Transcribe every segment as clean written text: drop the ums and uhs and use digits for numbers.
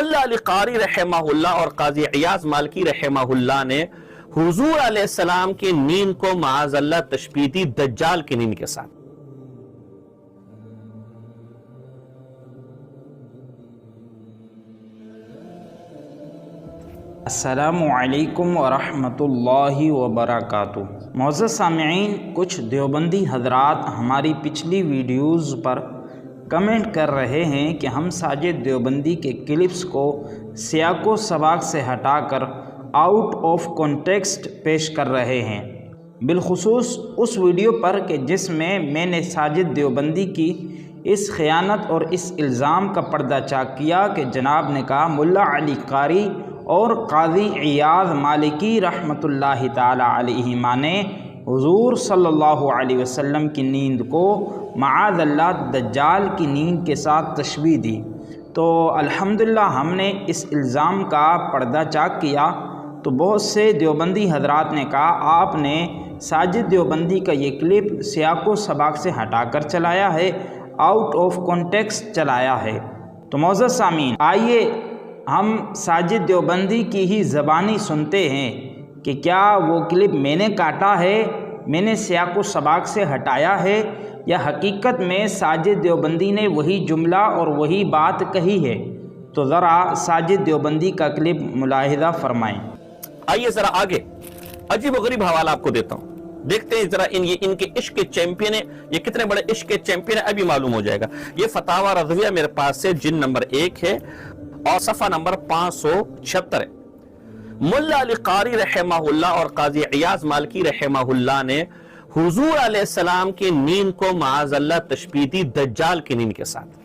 ملا علی قاری رحمہ اللہ اور قاضی عیاض مالکی رحمہ اللہ نے حضور علیہ السلام کی نیند کو معاذ اللہ تشبیہ دی دجال کی نیند کے ساتھ۔ السلام علیکم ورحمۃ اللہ وبرکاتہ۔ معزز سامعین، کچھ دیوبندی حضرات ہماری پچھلی ویڈیوز پر کمنٹ کر رہے ہیں کہ ہم ساجد دیوبندی کے کلپس کو سیاق و سباق سے ہٹا کر آؤٹ آف کانٹیکسٹ پیش کر رہے ہیں، بالخصوص اس ویڈیو پر کہ جس میں نے ساجد دیوبندی کی اس خیانت اور اس الزام کا پردہ چاک کیا کہ جناب نے کہا ملا علی قاری اور قاضی عیاض مالکی رحمۃ اللہ تعالی علیہما نے حضور صلی اللہ علیہ وسلم کی نیند کو معاذ اللہ دجال کی نیند کے ساتھ تشبیہ دی۔ تو الحمدللہ ہم نے اس الزام کا پردہ چاک کیا تو بہت سے دیوبندی حضرات نے کہا آپ نے ساجد دیوبندی کا یہ کلپ سیاق و سباق سے ہٹا کر چلایا ہے، آؤٹ آف کانٹیکسٹ چلایا ہے۔ تو معزز سامعین، آئیے ہم ساجد دیوبندی کی ہی زبانی سنتے ہیں کہ کیا وہ کلپ میں نے کاٹا ہے، میں نے سیاق و سباق سے ہٹایا ہے، یا حقیقت میں ساجد دیوبندی نے وہی جملہ اور وہی بات کہی ہے۔ تو ذرا ساجد دیوبندی کا کلپ ملاحظہ فرمائیں۔ آئیے ذرا آگے عجیب و غریب حوالہ آپ کو دیتا ہوں، دیکھتے ہیں ذرا ان کے عشق کے چیمپئن ہیں، یہ کتنے بڑے عشق کے چیمپئن ہیں ابھی معلوم ہو جائے گا۔ یہ فتاوی رضویہ میرے پاس سے جن نمبر 1 ہے اور صفحہ نمبر 576 ہے۔ ملا علی قاری رحمہ اللہ اور قاضی عیاض مالکی رحمہ اللہ نے حضور علیہ السلام کی نیند کو معاذ اللہ تشبیہ دی دجال کی نیند کے ساتھ۔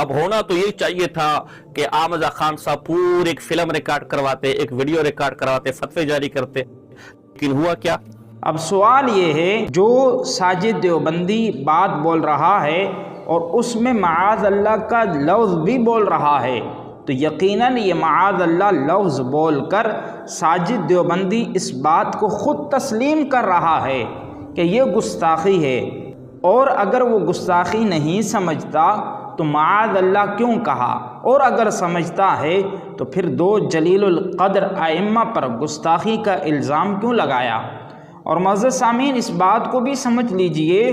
اب ہونا تو یہ چاہیے تھا کہ آمدہ خان صاحب پورے ایک فلم ریکارڈ کرواتے، ایک ویڈیو ریکارڈ کرواتے، فتوے جاری کرتے، لیکن ہوا کیا؟ اب سوال یہ ہے، جو ساجد دیوبندی بات بول رہا ہے اور اس میں معاذ اللہ کا لفظ بھی بول رہا ہے، تو یقیناً یہ معاذ اللہ لفظ بول کر ساجد دیوبندی اس بات کو خود تسلیم کر رہا ہے کہ یہ گستاخی ہے، اور اگر وہ گستاخی نہیں سمجھتا تو معاذ اللہ کیوں کہا، اور اگر سمجھتا ہے تو پھر 2 جلیل القدر ائمہ پر گستاخی کا الزام کیوں لگایا۔ اور معزز سامعین، اس بات کو بھی سمجھ لیجئے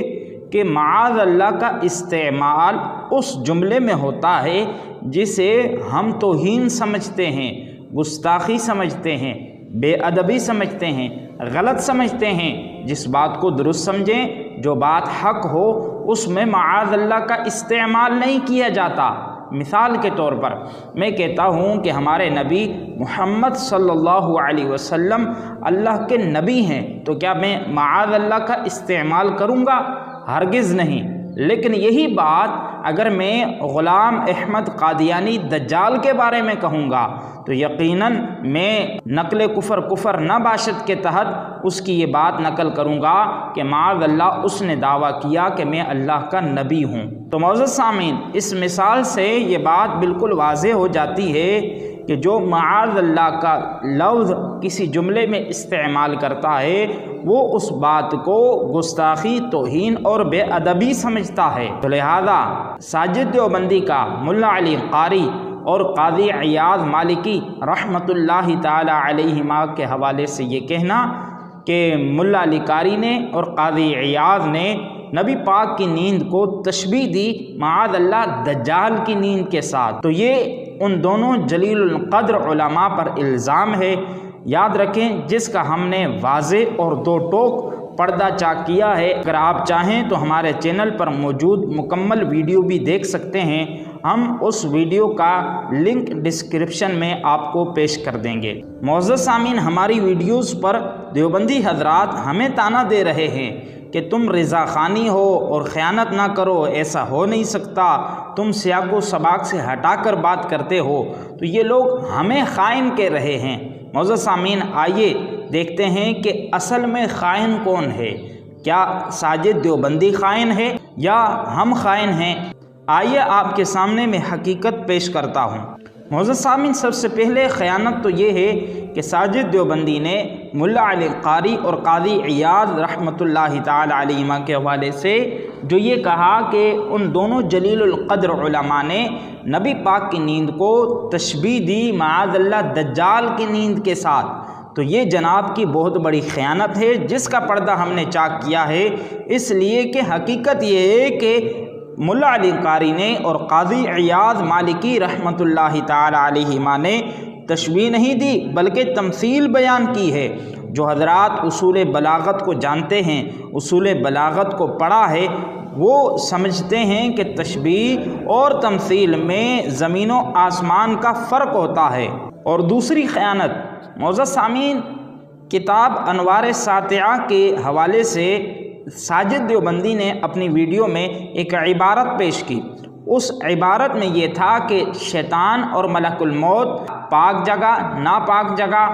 کہ معاذ اللہ کا استعمال اس جملے میں ہوتا ہے جسے ہم توہین سمجھتے ہیں، گستاخی سمجھتے ہیں، بے ادبی سمجھتے ہیں، غلط سمجھتے ہیں۔ جس بات کو درست سمجھیں، جو بات حق ہو، اس میں معاذ اللہ کا استعمال نہیں کیا جاتا۔ مثال کے طور پر میں کہتا ہوں کہ ہمارے نبی محمد صلی اللہ علیہ وسلم اللہ کے نبی ہیں، تو کیا میں معاذ اللہ کا استعمال کروں گا؟ ہرگز نہیں۔ لیکن یہی بات اگر میں غلام احمد قادیانی دجال کے بارے میں کہوں گا تو یقیناً میں نقل کفر نہ باشد کے تحت اس کی یہ بات نقل کروں گا کہ معاذ اللہ اس نے دعویٰ کیا کہ میں اللہ کا نبی ہوں۔ تو معزز سامعین، اس مثال سے یہ بات بالکل واضح ہو جاتی ہے کہ جو معاذ اللہ کا لفظ کسی جملے میں استعمال کرتا ہے وہ اس بات کو گستاخی، توہین اور بے ادبی سمجھتا ہے۔ تو لہذا ساجد دیوبندی کا ملا علی قاری اور قاضی عیاض مالکی رحمۃ اللہ تعالی علیہما کے حوالے سے یہ کہنا کہ ملا علی قاری نے اور قاضی عیاض نے نبی پاک کی نیند کو تشبیہ دی معاذ اللہ دجال کی نیند کے ساتھ، تو یہ ان دونوں جلیل القدر علماء پر الزام ہے۔ یاد رکھیں، جس کا ہم نے واضح اور 2 ٹوک پردہ چاک کیا ہے۔ اگر آپ چاہیں تو ہمارے چینل پر موجود مکمل ویڈیو بھی دیکھ سکتے ہیں، ہم اس ویڈیو کا لنک ڈسکرپشن میں آپ کو پیش کر دیں گے۔ معزز سامعین، ہماری ویڈیوز پر دیوبندی حضرات ہمیں طعنہ دے رہے ہیں کہ تم رضا خانی ہو اور خیانت نہ کرو، ایسا ہو نہیں سکتا، تم سیاق و سباق سے ہٹا کر بات کرتے ہو، تو یہ لوگ ہمیں خائن کہہ رہے ہیں۔ معزز سامعین، آئیے دیکھتے ہیں کہ اصل میں خائن کون ہے، کیا ساجد دیوبندی خائن ہے یا ہم خائن ہیں؟ آئیے آپ کے سامنے میں حقیقت پیش کرتا ہوں۔ معزز سامعین، سب سے پہلے خیانت تو یہ ہے کہ ساجد دیوبندی نے ملا علی قاری اور قاضی عیاض رحمۃ اللہ تعالی علیہما کے حوالے سے جو یہ کہا کہ ان دونوں جلیل القدر علماء نے نبی پاک کی نیند کو تشبیہ دی معاذ اللہ دجال کی نیند کے ساتھ، تو یہ جناب کی بہت بڑی خیانت ہے جس کا پردہ ہم نے چاک کیا ہے، اس لیے کہ حقیقت یہ ہے کہ ملا علی قاری نے اور قاضی عیاض مالکی رحمۃ اللہ تعالی علیہما نے تشبیہ نہیں دی بلکہ تمثیل بیان کی ہے۔ جو حضرات اصول بلاغت کو جانتے ہیں، اصول بلاغت کو پڑھا ہے، وہ سمجھتے ہیں کہ تشبیہ اور تمثیل میں زمین و آسمان کا فرق ہوتا ہے۔ اور دوسری خیانت، معزز سامعین، کتاب انوار ساطعہ کے حوالے سے ساجد دیوبندی نے اپنی ویڈیو میں ایک عبارت پیش کی۔ اس عبارت میں یہ تھا کہ شیطان اور ملک الموت پاک جگہ ناپاک جگہ،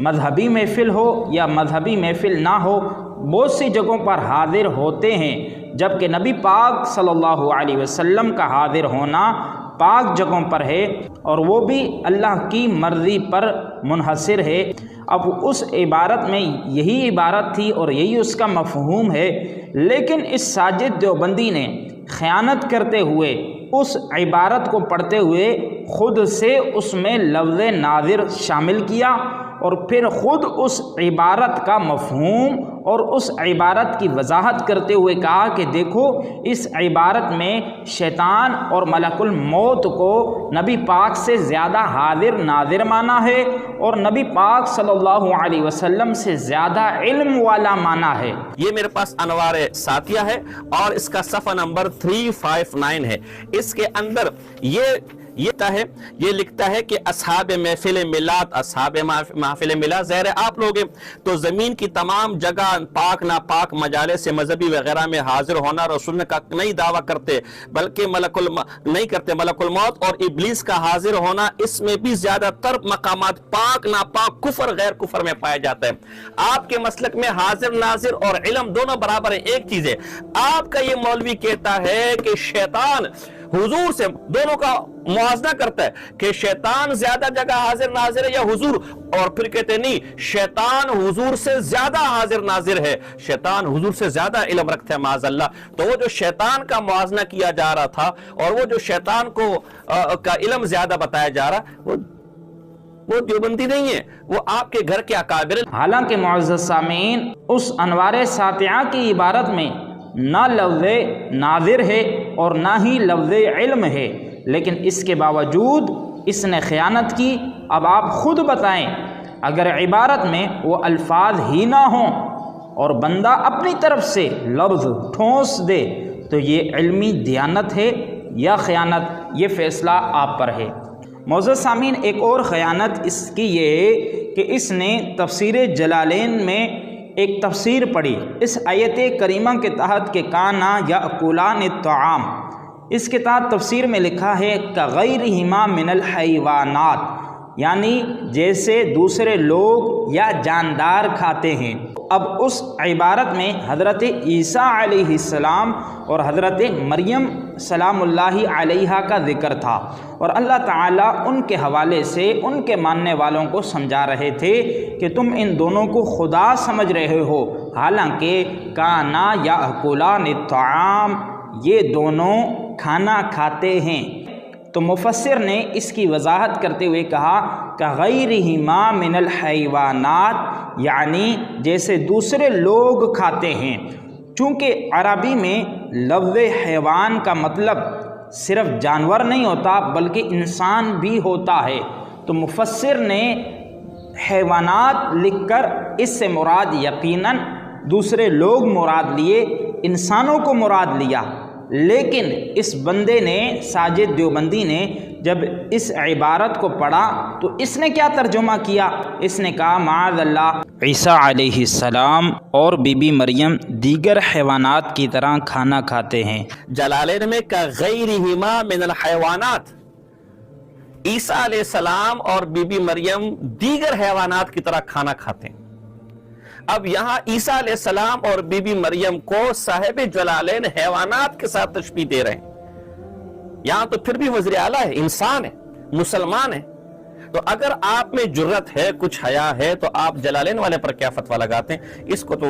مذہبی محفل ہو یا مذہبی محفل نہ ہو، بہت سی جگہوں پر حاضر ہوتے ہیں، جبکہ نبی پاک صلی اللہ علیہ وسلم کا حاضر ہونا پاک جگہوں پر ہے اور وہ بھی اللہ کی مرضی پر منحصر ہے۔ اب اس عبارت میں یہی عبارت تھی اور یہی اس کا مفہوم ہے، لیکن اس ساجد دیوبندی نے خیانت کرتے ہوئے اس عبارت کو پڑھتے ہوئے خود سے اس میں لفظ ناظر شامل کیا اور پھر خود اس عبارت کا مفہوم اور اس عبارت کی وضاحت کرتے ہوئے کہا کہ دیکھو اس عبارت میں شیطان اور ملک الموت کو نبی پاک سے زیادہ حاضر ناظر مانا ہے اور نبی پاک صلی اللہ علیہ وسلم سے زیادہ علم والا مانا ہے۔ یہ میرے پاس انوار ساتیہ ہے اور اس کا صفحہ نمبر 359 ہے۔ اس کے اندر یہ لکھتا ہے کہ اصحاب محفل میلاد، اصحاب محفل میلاد ظاہر ہے آپ لوگ تو زمین کی تمام جگہ پاک ناپاک مجالس مذہبی وغیرہ میں حاضر ہونا رسول کا نہیں دعویٰ کرتے، بلکہ ملک الموت اور ابلیس کا حاضر ہونا، اس میں بھی زیادہ تر مقامات پاک ناپاک کفر غیر کفر میں پایا جاتا ہے۔ آپ کے مسلک میں حاضر ناظر اور علم دونوں برابر ہیں، ایک چیز ہے۔ آپ کا یہ مولوی کہتا ہے کہ شیطان حضور سے دونوں کا موازنہ کرتا ہے کہ شیطان زیادہ جگہ حاضر ناظر ہے یا حضور، اور پھر کہتے نہیں شیطان حضور سے زیادہ حاضر ناظر ہے، شیطان حضور سے زیادہ علم رکھتا ہے معاذ اللہ۔ تو وہ جو شیطان کا موازنہ کیا جا رہا تھا اور وہ جو شیطان کا علم زیادہ بتایا جا رہا وہ دیوبندی نہیں ہے، وہ آپ کے گھر کے اکابر۔ حالانکہ معزز سامعین اس انوار ساطعہ کی عبارت میں نہ لفظ ناظر ہے اور نہ ہی لفظ علم ہے، لیکن اس کے باوجود اس نے خیانت کی۔ اب آپ خود بتائیں، اگر عبارت میں وہ الفاظ ہی نہ ہوں اور بندہ اپنی طرف سے لفظ ٹھونس دے تو یہ علمی دیانت ہے یا خیانت؟ یہ فیصلہ آپ پر ہے۔ معزز سامعین، ایک اور خیانت اس کی یہ ہے کہ اس نے تفسیر جلالین میں ایک تفسیر پڑھی اس آیت کریمہ کے تحت کہ کانا یاکلان الطعام، اس کے تحت تفسیر میں لکھا ہے کغیرہما من الحیوانات، یعنی جیسے دوسرے لوگ یا جاندار کھاتے ہیں۔ اب اس عبارت میں حضرت عیسیٰ علیہ السلام اور حضرت مریم سلام اللہ علیہا کا ذکر تھا، اور اللہ تعالیٰ ان کے حوالے سے ان کے ماننے والوں کو سمجھا رہے تھے کہ تم ان دونوں کو خدا سمجھ رہے ہو، حالانکہ کانا یاکلان الطعام، یہ دونوں کھانا کھاتے ہیں۔ تو مفسر نے اس کی وضاحت کرتے ہوئے کہا کغیرہما من الحیوانات، یعنی جیسے دوسرے لوگ کھاتے ہیں۔ چونکہ عربی میں لفظ حیوان کا مطلب صرف جانور نہیں ہوتا بلکہ انسان بھی ہوتا ہے، تو مفسر نے حیوانات لکھ کر اس سے مراد یقیناً دوسرے لوگ مراد لیے، انسانوں کو مراد لیا۔ لیکن اس بندے نے، ساجد دیوبندی نے، جب اس عبارت کو پڑھا تو اس نے کیا ترجمہ کیا؟ اس نے کہا معاذ اللہ عیسیٰ علیہ السلام اور بی بی مریم دیگر حیوانات کی طرح کھانا کھاتے ہیں۔ جلالین میں کغیرہما من الحیوانات، عیسیٰ علیہ السلام اور بی بی مریم دیگر حیوانات کی طرح کھانا کھاتے ہیں۔ اب یہاں عیسیٰ علیہ السلام اور بی بی مریم کو صاحب جلالین حیوانات کے ساتھ تشبیہ دے رہے ہیں۔ یہاں تو پھر بھی وزیر اعلیٰ ہے، انسان ہے، مسلمان ہے، تو اگر آپ میں جرت ہے، کچھ حیا ہے، تو آپ جلالین والے پر کیا فتویٰ لگاتے ہیں؟ اس کو تو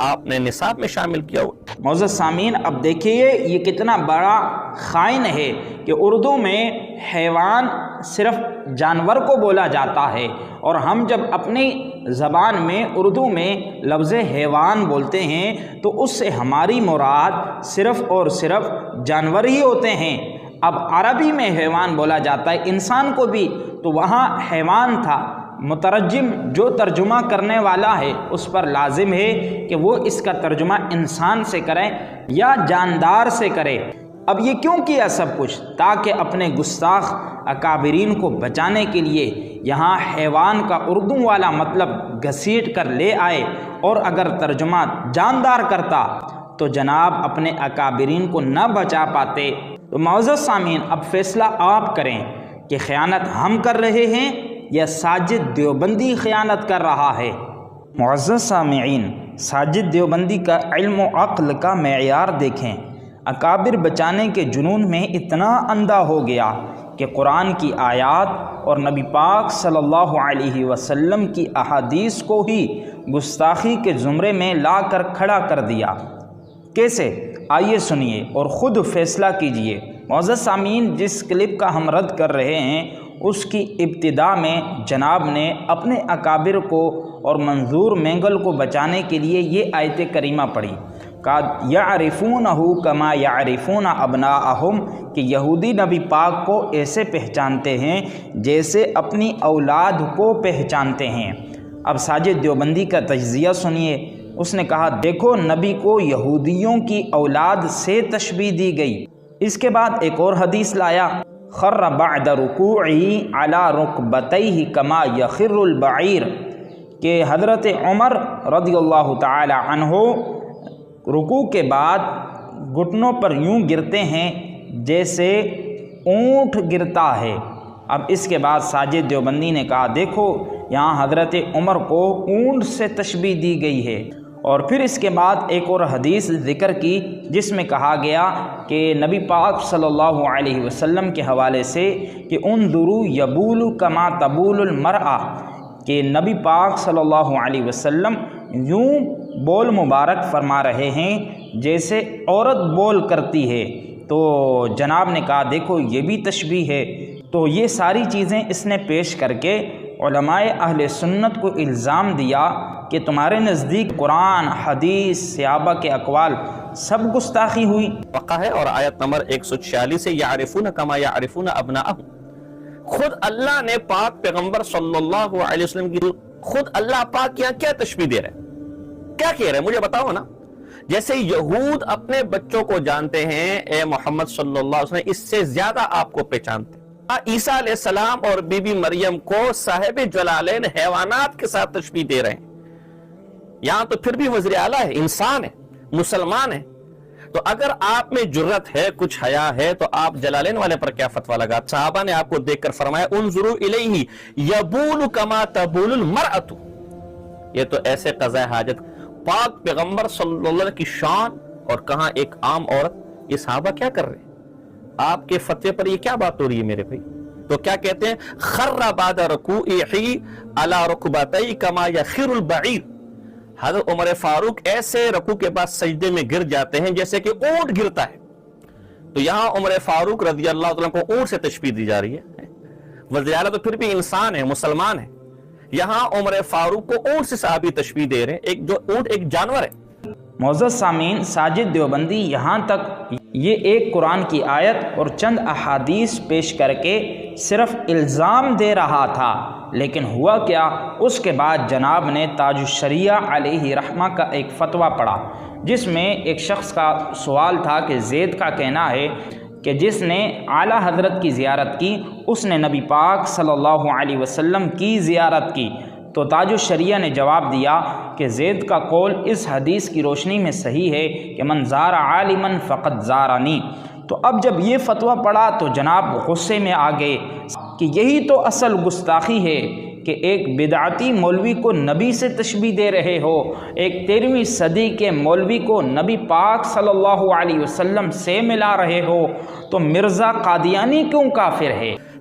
آپ نے نصاب میں شامل کیا ہوا۔ معزز سامعین، اب دیکھیے یہ کتنا بڑا خائن ہے کہ اردو میں حیوان صرف جانور کو بولا جاتا ہے، اور ہم جب اپنی زبان میں اردو میں لفظ حیوان بولتے ہیں تو اس سے ہماری مراد صرف اور صرف جانور ہی ہوتے ہیں۔ اب عربی میں حیوان بولا جاتا ہے انسان کو بھی، تو وہاں حیوان تھا۔ مترجم جو ترجمہ کرنے والا ہے اس پر لازم ہے کہ وہ اس کا ترجمہ انسان سے کرے یا جاندار سے کرے۔ اب یہ کیوں کیا سب کچھ؟ تاکہ اپنے گستاخ اکابرین کو بچانے کے لیے یہاں حیوان کا اردو والا مطلب گھسیٹ کر لے آئے، اور اگر ترجمہ جاندار کرتا تو جناب اپنے اکابرین کو نہ بچا پاتے۔ تو معزز سامعین، اب فیصلہ آپ کریں کہ خیانت ہم کر رہے ہیں یا ساجد دیوبندی خیانت کر رہا ہے۔ معزز سامعین، ساجد دیوبندی کا علم و عقل کا معیار دیکھیں۔ اکابر بچانے کے جنون میں اتنا اندھا ہو گیا کہ قرآن کی آیات اور نبی پاک صلی اللہ علیہ وسلم کی احادیث کو ہی گستاخی کے زمرے میں لا کر کھڑا کر دیا۔ کیسے؟ آئیے سنیے اور خود فیصلہ کیجئے۔ معزز سامعین، جس کلپ کا ہم رد کر رہے ہیں اس کی ابتدا میں جناب نے اپنے اکابر کو اور منظور مینگل کو بچانے کے لیے یہ آیت کریمہ پڑھی، یعرفونہ کما یعرفون ابناءہم، کہ یہودی نبی پاک کو ایسے پہچانتے ہیں جیسے اپنی اولاد کو پہچانتے ہیں۔ اب ساجد دیوبندی کا تجزیہ سنیے۔ اس نے کہا دیکھو نبی کو یہودیوں کی اولاد سے تشبیہ دی گئی۔ اس کے بعد ایک اور حدیث لایا، خر بعد رکوعہ علی رکبتیہ کما یخر البعیر، کہ حضرت عمر رضی اللہ تعالی عنہ رکوع کے بعد گھٹنوں پر یوں گرتے ہیں جیسے اونٹ گرتا ہے۔ اب اس کے بعد ساجد دیوبندی نے کہا دیکھو یہاں حضرت عمر کو اونٹ سے تشبیہ دی گئی ہے، اور پھر اس کے بعد ایک اور حدیث ذکر کی جس میں کہا گیا کہ نبی پاک صلی اللہ علیہ وسلم کے حوالے سے کہ انظروا یبول کما تبول المرأہ، کہ نبی پاک صلی اللہ علیہ وسلم یوں بول مبارک فرما رہے ہیں جیسے عورت بول کرتی ہے۔ تو جناب نے کہا دیکھو یہ بھی تشبیہ ہے۔ تو یہ ساری چیزیں اس نے پیش کر کے علماء اہل سنت کو الزام دیا کہ تمہارے نزدیک قرآن، حدیث، صحابہ کے اقوال سب گستاخی ہوئی۔ وقع ہے اور آیت نمبر 146 سے یعرفون کما یعرفون ابناءہم، خود اللہ نے پاک پیغمبر صلی اللہ علیہ وسلم کی خود اللہ پاک یہاں کیا تشبیہ دے رہے ہیں، کیا کہہ رہے ہیں مجھے بتاؤ نا۔ جیسے یہود اپنے بچوں کو جانتے ہیں اے محمد صلی اللہ علیہ وسلم، اس سے زیادہ آپ کو پہچانتے ہیں۔ عیسیٰ علیہ السلام اور بی بی مریم کو صاحب جلالین حیوانات کے ساتھ تشبیہ دے رہے ہیں۔ یہاں تو پھر بھی وزیر اعلیٰ ہے، انسان ہے، مسلمان ہے۔ تو اگر آپ میں جرت ہے، کچھ حیا ہے، تو آپ جلالین والے پر کیا فتویٰ لگا؟ صحابہ نے آپ کو دیکھ کر فرمایا انظروا الیہ یبول کما تبول المرأۃ، یہ تو ایسے قضاء حاجت پاک پیغمبر صلی اللہ علیہ وسلم کی شان، اور کہاں ایک عام عورت۔ یہ صحابہ کیا کر رہے ہیں؟ آپ کے فتوے پر یہ کیا بات ہو رہی ہے میرے بھائی؟ تو کیا کہتے ہیں؟ خر بعد رکوعہ علی رکبتیہ کما یخر البعیر، حضرت عمر فاروق ایسے رکوع کے بعد سجدے میں گر جاتے ہیں جیسے کہ اونٹ گرتا ہے۔ تو یہاں عمر فاروق رضی اللہ عنہ کو اونٹ سے تشبیہ دی جا رہی ہے۔ وزیر اعلیٰ تو پھر بھی انسان ہے، مسلمان ہے، یہاں عمر فاروق کو اونٹ سے صحابی تشبیہ دے رہے ہیں، ایک جو اونٹ ایک جانور ہے۔ معزز سامعین، ساجد دیوبندی یہاں تک یہ ایک قرآن کی آیت اور چند احادیث پیش کر کے صرف الزام دے رہا تھا، لیکن ہوا کیا؟ اس کے بعد جناب نے تاج الشریعہ علیہ رحمہ کا ایک فتویٰ پڑھا جس میں ایک شخص کا سوال تھا کہ زید کا کہنا ہے کہ جس نے اعلیٰ حضرت کی زیارت کی اس نے نبی پاک صلی اللہ علیہ وسلم کی زیارت کی۔ تو تاج الشریعہ نے جواب دیا کہ زید کا قول اس حدیث کی روشنی میں صحیح ہے کہ من زار عالما فقد زارنی۔ تو اب جب یہ فتویٰ پڑا تو جناب غصے میں آ گئے کہ یہی تو اصل گستاخی ہے کہ ایک بدعتی مولوی کو نبی سے تشبیہ دے رہے ہو، ایک 13ویں صدی کے مولوی کو نبی پاک صلی اللہ علیہ وسلم سے ملا رہے ہو، تو مرزا قادیانی کیوں کافر ہے؟